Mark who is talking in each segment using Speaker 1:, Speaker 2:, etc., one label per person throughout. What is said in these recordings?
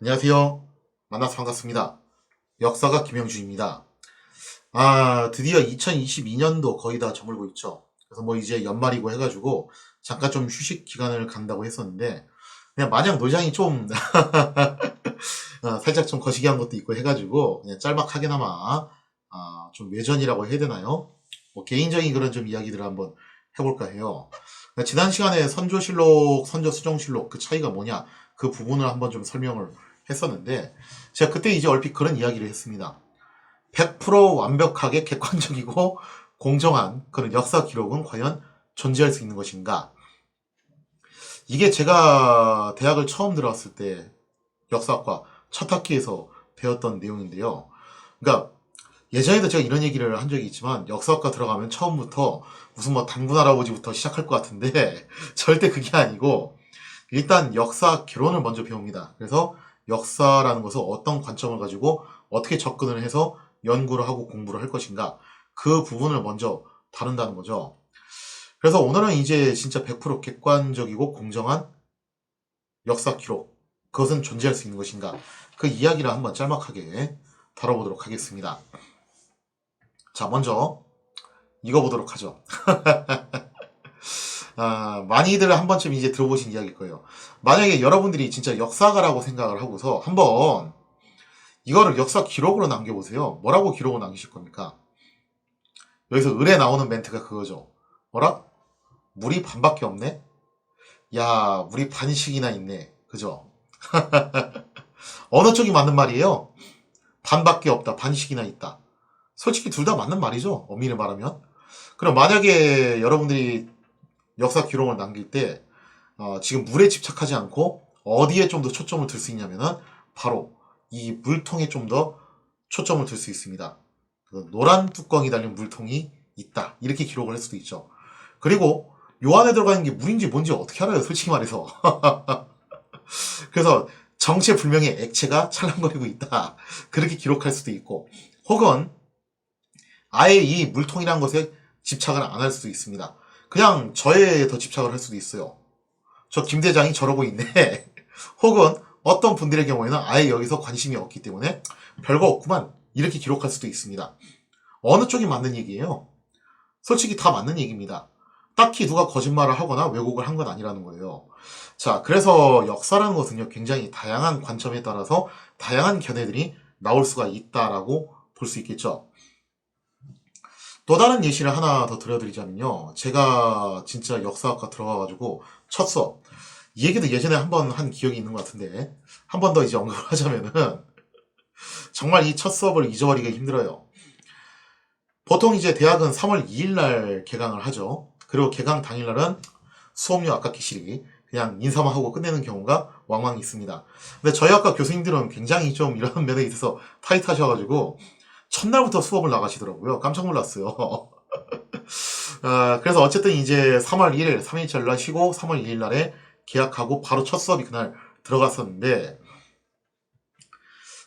Speaker 1: 안녕하세요. 만나서 반갑습니다. 역사가 김영준입니다. 드디어 2022년도 거의 다 저물고 있죠. 그래서 뭐 이제 연말이고 해가지고 잠깐 좀 휴식 기간을 간다고 했었는데 그냥 마냥 노장이 좀 살짝 좀 거시기한 것도 있고 해가지고 그냥 짤막하게나마 좀 외전이라고 해야 되나요? 뭐 개인적인 그런 좀 이야기들을 한번 해볼까 해요. 지난 시간에 선조실록, 선조수정실록 그 차이가 뭐냐 그 부분을 한번 좀 설명을 했었는데 제가 그때 이제 얼핏 그런 이야기를 했습니다. 100% 완벽하게 객관적이고 공정한 그런 역사 기록은 과연 존재할 수 있는 것인가? 이게 제가 대학을 처음 들어왔을 때 역사학과 첫 학기에서 배웠던 내용인데요. 그러니까 예전에도 제가 이런 얘기를 한 적이 있지만 역사학과 들어가면 처음부터 무슨 뭐 단군 할아버지부터 시작할 것 같은데 절대 그게 아니고 일단 역사 개론을 먼저 배웁니다. 그래서 역사라는 것을 어떤 관점을 가지고 어떻게 접근을 해서 연구를 하고 공부를 할 것인가 그 부분을 먼저 다룬다는 거죠. 그래서 오늘은 이제 진짜 100% 객관적이고 공정한 역사 기록 그것은 존재할 수 있는 것인가 그 이야기를 한번 짤막하게 다뤄보도록 하겠습니다. 자, 먼저 이거 보도록 하죠. 많이들 한 번쯤 이제 들어보신 이야기일 거예요. 만약에 여러분들이 진짜 역사가라고 생각을 하고서 한번 이거를 역사 기록으로 남겨보세요. 뭐라고 기록을 남기실 겁니까? 여기서 을에 나오는 멘트가 그거죠. 뭐라? 물이 반밖에 없네? 야, 물이 반씩이나 있네. 그죠? 어느 쪽이 맞는 말이에요? 반밖에 없다, 반씩이나 있다. 솔직히 둘 다 맞는 말이죠. 엄밀히 말하면. 그럼 만약에 여러분들이 역사 기록을 남길 때 지금 물에 집착하지 않고 어디에 좀 더 초점을 둘 수 있냐면은 바로 이 물통에 좀 더 초점을 둘 수 있습니다. 노란 뚜껑이 달린 물통이 있다. 이렇게 기록을 할 수도 있죠. 그리고 요 안에 들어가 있는 게 물인지 뭔지 어떻게 알아요? 솔직히 말해서. 그래서 정체불명의 액체가 찰랑거리고 있다. 그렇게 기록할 수도 있고 혹은 아예 이 물통이란 것에 집착을 안 할 수도 있습니다. 그냥 저에 더 집착을 할 수도 있어요. 저 김대장이 저러고 있네. 혹은 어떤 분들의 경우에는 아예 여기서 관심이 없기 때문에 별거 없구만 이렇게 기록할 수도 있습니다. 어느 쪽이 맞는 얘기예요? 솔직히 다 맞는 얘기입니다. 딱히 누가 거짓말을 하거나 왜곡을 한 건 아니라는 거예요. 자, 그래서 역사라는 것은요, 굉장히 다양한 관점에 따라서 다양한 견해들이 나올 수가 있다라고 볼 수 있겠죠. 또 다른 예시를 하나 더 들려드리자면요. 제가 진짜 역사학과 들어가가지고 첫 수업, 이 얘기도 예전에 한번 한 기억이 있는 것 같은데, 한 번 더 이제 언급을 하자면은, 정말 이 첫 수업을 잊어버리기가 힘들어요. 보통 이제 대학은 3월 2일 날 개강을 하죠. 그리고 개강 당일날은 수업료 아깝기 싫이 그냥 인사만 하고 끝내는 경우가 왕왕 있습니다. 근데 저희 학과 교수님들은 굉장히 좀 이런 면에 있어서 타이트하셔가지고 첫날부터 수업을 나가시더라고요. 깜짝 놀랐어요. 그래서 어쨌든 이제 3월 1일, 3일절 날 쉬고 3월 2일 날에 계약하고 바로 첫 수업이 그날 들어갔었는데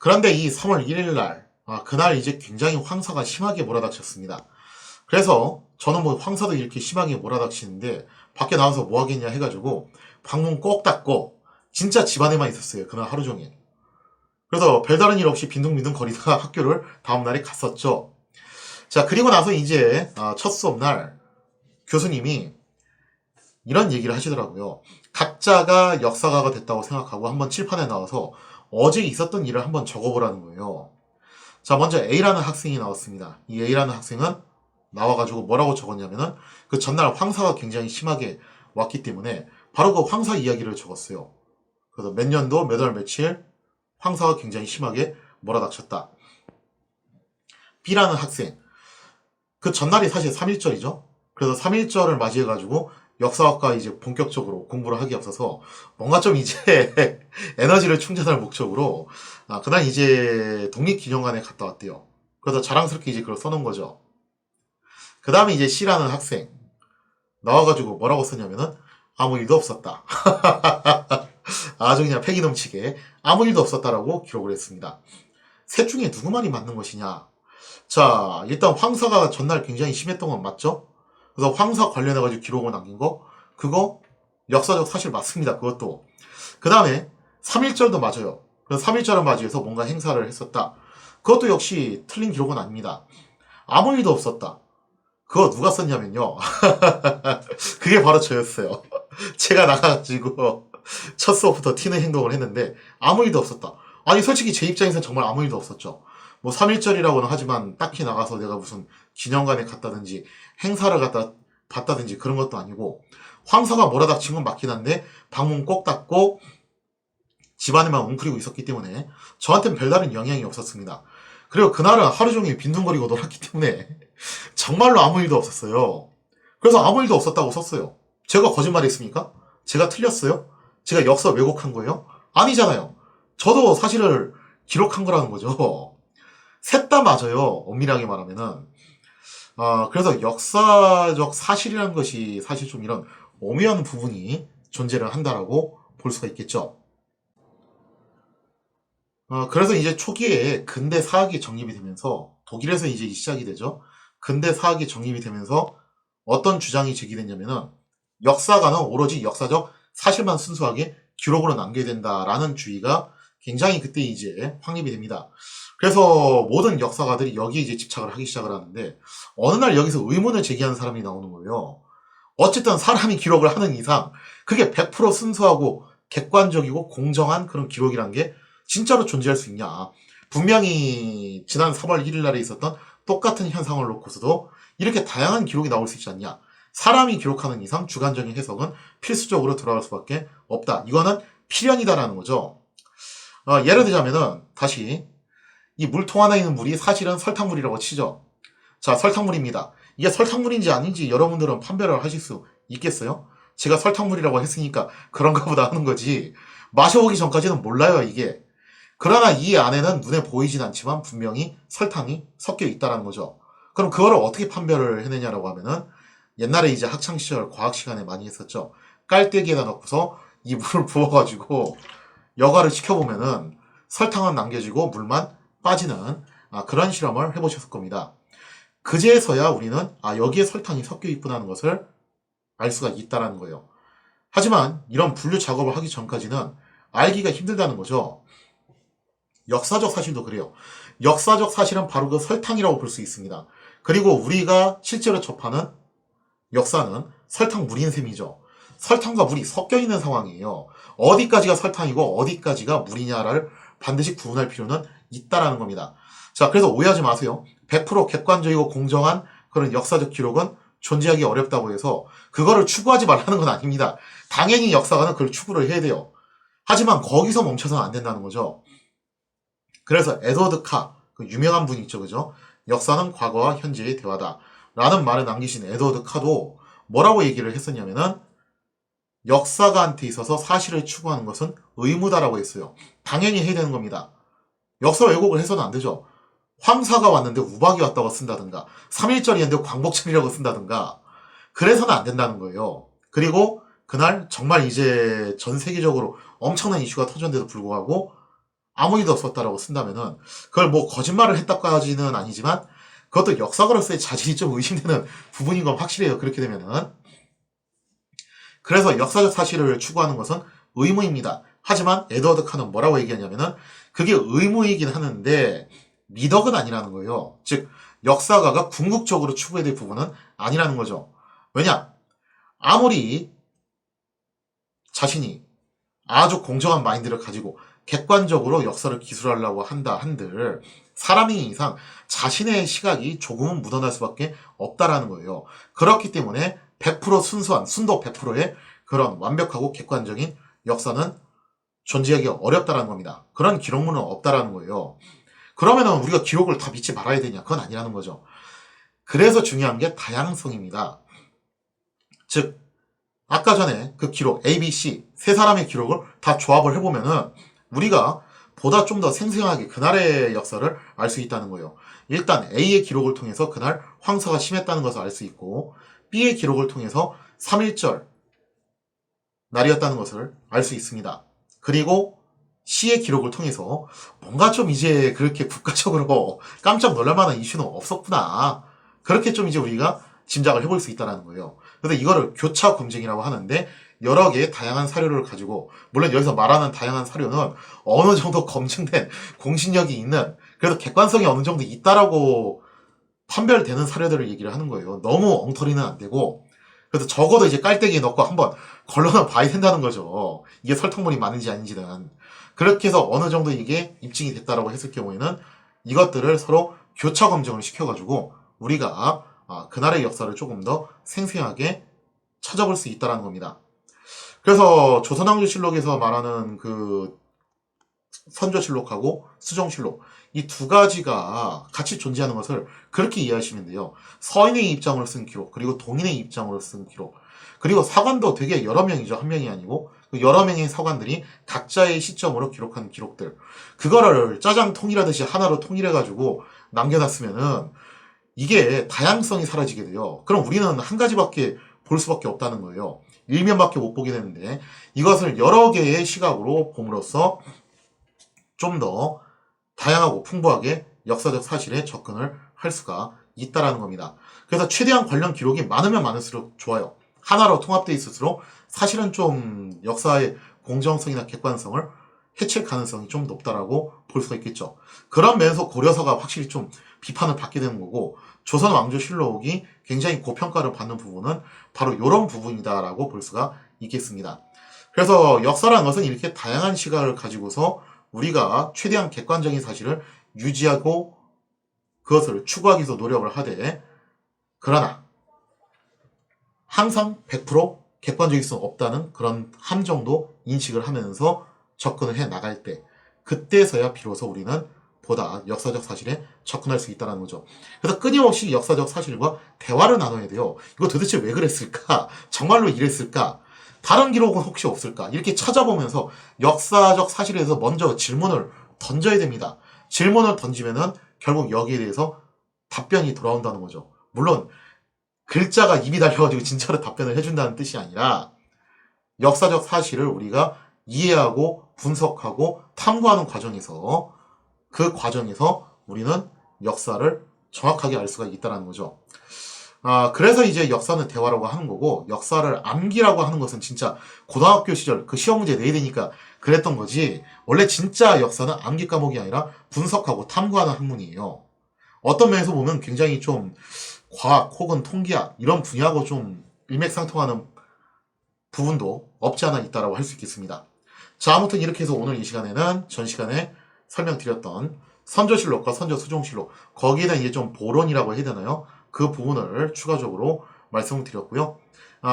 Speaker 1: 그런데 이 3월 1일 날 그날 이제 굉장히 황사가 심하게 몰아닥쳤습니다. 그래서 저는 뭐 황사도 이렇게 심하게 몰아닥치는데 밖에 나와서 뭐 하겠냐 해가지고 방문 꼭 닫고 진짜 집안에만 있었어요. 그날 하루 종일. 그래서 별다른 일 없이 빈둥빈둥 거리다가 학교를 다음날에 갔었죠. 자, 그리고 나서 이제 첫 수업 날 교수님이 이런 얘기를 하시더라고요. 각자가 역사가가 됐다고 생각하고 한번 칠판에 나와서 어제 있었던 일을 한번 적어보라는 거예요. 자, 먼저 A라는 학생이 나왔습니다. 이 A라는 학생은 나와가지고 뭐라고 적었냐면은 그 전날 황사가 굉장히 심하게 왔기 때문에 바로 그 황사 이야기를 적었어요. 그래서 몇 년도 몇 월 며칠 황사가 굉장히 심하게 몰아닥쳤다. B라는 학생 그 전날이 사실 3.1절이죠. 그래서 3.1절을 맞이해가지고 역사학과 이제 본격적으로 공부를 하기 앞서서 뭔가 좀 이제 에너지를 충전할 목적으로 그날 이제 독립기념관에 갔다 왔대요. 그래서 자랑스럽게 이제 그걸 써놓은 거죠. 그 다음에 이제 C라는 학생 나와가지고 뭐라고 썼냐면은 아무 일도 없었다. 아주 그냥 패기 넘치게 아무 일도 없었다라고 기록을 했습니다. 셋 중에 누구 말이 맞는 것이냐? 자, 일단 황사가 전날 굉장히 심했던 건 맞죠? 그래서 황사 관련해가지고 기록을 남긴 거, 그거 역사적 사실 맞습니다. 그것도. 그 다음에 3.1절도 맞아요. 그래서 3.1절을 맞이해서 뭔가 행사를 했었다. 그것도 역시 틀린 기록은 아닙니다. 아무 일도 없었다. 그거 누가 썼냐면요. 그게 바로 저였어요. 제가 나가가지고 첫 수업부터 튀는 행동을 했는데 아무 일도 없었다. 아니 솔직히 제 입장에서는 정말 아무 일도 없었죠. 뭐 3.1절이라고는 하지만 딱히 나가서 내가 무슨 기념관에 갔다든지 행사를 갔다 봤다든지 그런 것도 아니고 황사가 몰아닥친 건 맞긴 한데 방문 꼭 닫고 집안에만 웅크리고 있었기 때문에 저한테는 별다른 영향이 없었습니다. 그리고 그날은 하루 종일 빈둥거리고 놀았기 때문에 정말로 아무 일도 없었어요. 그래서 아무 일도 없었다고 썼어요. 제가 거짓말했습니까? 제가 틀렸어요? 제가 역사 왜곡한 거예요? 아니잖아요. 저도 사실을 기록한 거라는 거죠. 셋 다 맞아요. 엄밀하게 말하면은. 그래서 역사적 사실이라는 것이 사실 좀 이런 오묘한 부분이 존재를 한다라고 볼 수가 있겠죠. 그래서 이제 초기에 근대 사학이 정립이 되면서 독일에서 이제 시작이 되죠. 근대 사학이 정립이 되면서 어떤 주장이 제기됐냐면은 역사가는 오로지 역사적 사실만 순수하게 기록으로 남겨야 된다라는 주의가 굉장히 그때 이제 확립이 됩니다. 그래서 모든 역사가들이 여기에 이제 집착을 하기 시작을 하는데 어느 날 여기서 의문을 제기하는 사람이 나오는 거예요. 어쨌든 사람이 기록을 하는 이상 그게 100% 순수하고 객관적이고 공정한 그런 기록이란 게 진짜로 존재할 수 있냐. 분명히 지난 3월 1일 날에 있었던 똑같은 현상을 놓고서도 이렇게 다양한 기록이 나올 수 있지 않냐. 사람이 기록하는 이상 주관적인 해석은 필수적으로 들어갈 수밖에 없다. 이거는 필연이다라는 거죠. 예를 들자면은 다시 이 물통 하나에 있는 물이 사실은 설탕물이라고 치죠. 자, 설탕물입니다. 이게 설탕물인지 아닌지 여러분들은 판별을 하실 수 있겠어요? 제가 설탕물이라고 했으니까 그런가 보다 하는 거지. 마셔보기 전까지는 몰라요, 이게. 그러나 이 안에는 눈에 보이진 않지만 분명히 설탕이 섞여 있다는 거죠. 그럼 그거를 어떻게 판별을 해내냐라고 하면은 옛날에 이제 학창시절 과학 시간에 많이 했었죠. 깔때기에다 넣고서 이 물을 부어가지고 여과를 시켜보면은 설탕은 남겨지고 물만 빠지는 그런 실험을 해보셨을 겁니다. 그제서야 우리는 여기에 설탕이 섞여 있구나는 것을 알 수가 있다는 거예요. 하지만 이런 분류 작업을 하기 전까지는 알기가 힘들다는 거죠. 역사적 사실도 그래요. 역사적 사실은 바로 그 설탕이라고 볼 수 있습니다. 그리고 우리가 실제로 접하는 역사는 설탕물인 셈이죠. 설탕과 물이 섞여 있는 상황이에요. 어디까지가 설탕이고 어디까지가 물이냐를 반드시 구분할 필요는 있다라는 겁니다. 자, 그래서 오해하지 마세요. 100% 객관적이고 공정한 그런 역사적 기록은 존재하기 어렵다고 해서 그거를 추구하지 말라는 건 아닙니다. 당연히 역사가는 그걸 추구를 해야 돼요. 하지만 거기서 멈춰서는 안 된다는 거죠. 그래서 에드워드 카, 그 유명한 분 있죠, 그죠? 역사는 과거와 현재의 대화다 라는 말을 남기신 에드워드 카도 뭐라고 얘기를 했었냐면은 역사가한테 있어서 사실을 추구하는 것은 의무다라고 했어요. 당연히 해야 되는 겁니다. 역사 왜곡을 해서는 안 되죠. 황사가 왔는데 우박이 왔다고 쓴다든가 3.1절이었는데 광복절이라고 쓴다든가 그래서는 안 된다는 거예요. 그리고 그날 정말 이제 전 세계적으로 엄청난 이슈가 터졌는데도 불구하고 아무 일도 없었다라고 쓴다면은 그걸 뭐 거짓말을 했다까지는 아니지만 그것도 역사가로서의 자질이 좀 의심되는 부분인 건 확실해요. 그렇게 되면은. 그래서 역사적 사실을 추구하는 것은 의무입니다. 하지만 에드워드 칸은 뭐라고 얘기하냐면은 그게 의무이긴 하는데 미덕은 아니라는 거예요. 즉 역사가가 궁극적으로 추구해야 될 부분은 아니라는 거죠. 왜냐? 아무리 자신이 아주 공정한 마인드를 가지고 객관적으로 역사를 기술하려고 한다 한들 사람인 이상 자신의 시각이 조금은 묻어날 수밖에 없다라는 거예요. 그렇기 때문에 100% 순수한 순도 100%의 그런 완벽하고 객관적인 역사는 존재하기 어렵다라는 겁니다. 그런 기록물은 없다라는 거예요. 그러면은 우리가 기록을 다 믿지 말아야 되냐? 그건 아니라는 거죠. 그래서 중요한 게 다양성입니다. 즉 아까 전에 그 기록 A, B, C 세 사람의 기록을 다 조합을 해보면은 우리가 보다 좀 더 생생하게 그날의 역사를 알 수 있다는 거예요. 일단 A의 기록을 통해서 그날 황사가 심했다는 것을 알 수 있고 B의 기록을 통해서 3.1절 날이었다는 것을 알 수 있습니다. 그리고 C의 기록을 통해서 뭔가 좀 이제 그렇게 국가적으로 깜짝 놀랄 만한 이슈는 없었구나. 그렇게 좀 이제 우리가 짐작을 해볼 수 있다는 거예요. 그래서 이거를 교차 검증이라고 하는데 여러 개의 다양한 사료를 가지고, 물론 여기서 말하는 다양한 사료는 어느 정도 검증된 공신력이 있는, 그래도 객관성이 어느 정도 있다라고 판별되는 사료들을 얘기를 하는 거예요. 너무 엉터리는 안 되고, 그래서 적어도 이제 깔때기에 넣고 한번 걸러는 봐야 된다는 거죠. 이게 설탕물이 많은지 아닌지는. 그렇게 해서 어느 정도 이게 입증이 됐다라고 했을 경우에는 이것들을 서로 교차 검증을 시켜가지고 우리가 그날의 역사를 조금 더 생생하게 찾아볼 수 있다는 겁니다. 그래서 조선왕조실록에서 말하는 그 선조실록하고 수정실록, 이 두 가지가 같이 존재하는 것을 그렇게 이해하시면 돼요. 서인의 입장으로 쓴 기록, 그리고 동인의 입장으로 쓴 기록, 그리고 사관도 되게 여러 명이죠. 한 명이 아니고 그 여러 명의 사관들이 각자의 시점으로 기록한 기록들, 그거를 짜장 통일하듯이 하나로 통일해가지고 남겨놨으면은 이게 다양성이 사라지게 돼요. 그럼 우리는 한 가지밖에 볼 수밖에 없다는 거예요. 일면밖에 못 보게 되는데, 이것을 여러 개의 시각으로 봄으로써 좀 더 다양하고 풍부하게 역사적 사실에 접근을 할 수가 있다라는 겁니다. 그래서 최대한 관련 기록이 많으면 많을수록 좋아요. 하나로 통합되어 있을수록 사실은 좀 역사의 공정성이나 객관성을 해칠 가능성이 좀 높다라고 볼 수가 있겠죠. 그런 면에서 고려서가 확실히 좀 비판을 받게 되는 거고, 조선 왕조실록이 굉장히 고평가를 받는 부분은 바로 이런 부분이다라고 볼 수가 있겠습니다. 그래서 역사라는 것은 이렇게 다양한 시각을 가지고서 우리가 최대한 객관적인 사실을 유지하고 그것을 추구하기 위해서 노력을 하되, 그러나 항상 100% 객관적일 수 없다는 그런 함정도 인식을 하면서 접근을 해 나갈 때, 그때서야 비로소 우리는 보다 역사적 사실에 접근할 수 있다는 거죠. 그래서 끊임없이 역사적 사실과 대화를 나눠야 돼요. 이거 도대체 왜 그랬을까? 정말로 이랬을까? 다른 기록은 혹시 없을까? 이렇게 찾아보면서 역사적 사실에 대해서 먼저 질문을 던져야 됩니다. 질문을 던지면은 결국 여기에 대해서 답변이 돌아온다는 거죠. 물론 글자가 입이 달려가지고 진짜로 답변을 해준다는 뜻이 아니라, 역사적 사실을 우리가 이해하고 분석하고 탐구하는 과정에서, 그 과정에서 우리는 역사를 정확하게 알 수가 있다는 거죠. 그래서 이제 역사는 대화라고 하는 거고, 역사를 암기라고 하는 것은 진짜 고등학교 시절 그 시험 문제 내야 되니까 그랬던 거지, 원래 진짜 역사는 암기 과목이 아니라 분석하고 탐구하는 학문이에요. 어떤 면에서 보면 굉장히 좀 과학 혹은 통계학 이런 분야하고 좀 일맥상통하는 부분도 없지 않아 있다라고 할 수 있겠습니다. 자, 아무튼 이렇게 해서 오늘 이 시간에는 전 시간에 설명드렸던 선조실록과 선조수종실록, 거기에 대한 이제 좀 보론이라고 해야 되나요? 그 부분을 추가적으로 말씀을 드렸고요.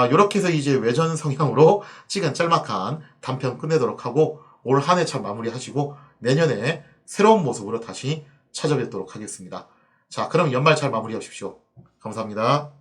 Speaker 1: 이렇게 해서 이제 외전 성향으로 찍은 짤막한 단편 끝내도록 하고, 올 한 해 잘 마무리하시고 내년에 새로운 모습으로 다시 찾아뵙도록 하겠습니다. 자, 그럼 연말 잘 마무리하십시오. 감사합니다.